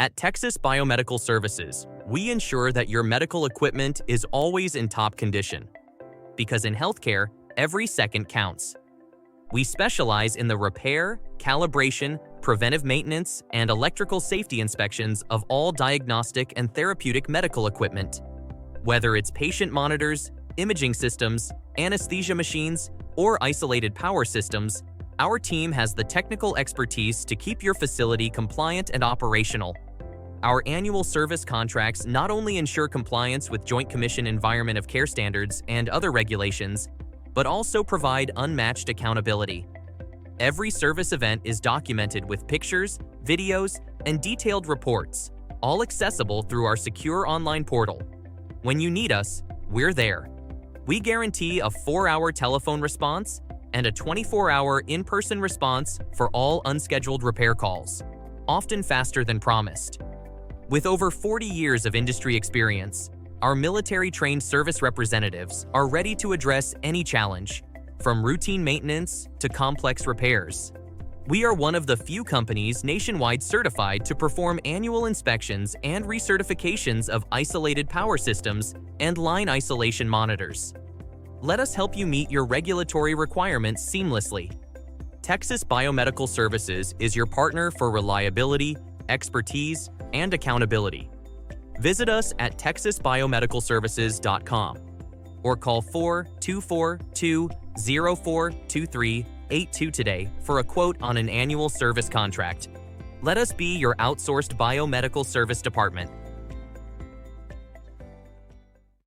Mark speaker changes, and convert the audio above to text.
Speaker 1: At Texas Biomedical Services, we ensure that your medical equipment is always in top condition. Because in healthcare, every second counts. We specialize in the repair, calibration, preventive maintenance, and electrical safety inspections of all diagnostic and therapeutic medical equipment. Whether it's patient monitors, imaging systems, anesthesia machines, or isolated power systems, our team has the technical expertise to keep your facility compliant and operational. Our annual service contracts not only ensure compliance with Joint Commission Environment of Care standards and other regulations, but also provide unmatched accountability. Every service event is documented with pictures, videos, and detailed reports, all accessible through our secure online portal. When you need us, we're there. We guarantee a 4-hour telephone response and a 24-hour in-person response for all unscheduled repair calls, often faster than promised. With over 40 years of industry experience, our military-trained service representatives are ready to address any challenge, from routine maintenance to complex repairs. We are one of the few companies nationwide certified to perform annual inspections and recertifications of isolated power systems and line isolation monitors. Let us help you meet your regulatory requirements seamlessly. Texas Biomedical Services is your partner for reliability, expertise, and accountability. Visit us at texasbiomedicalservices.com or call 424-204-2382 today for a quote on an annual service contract. Let us be your outsourced biomedical service department.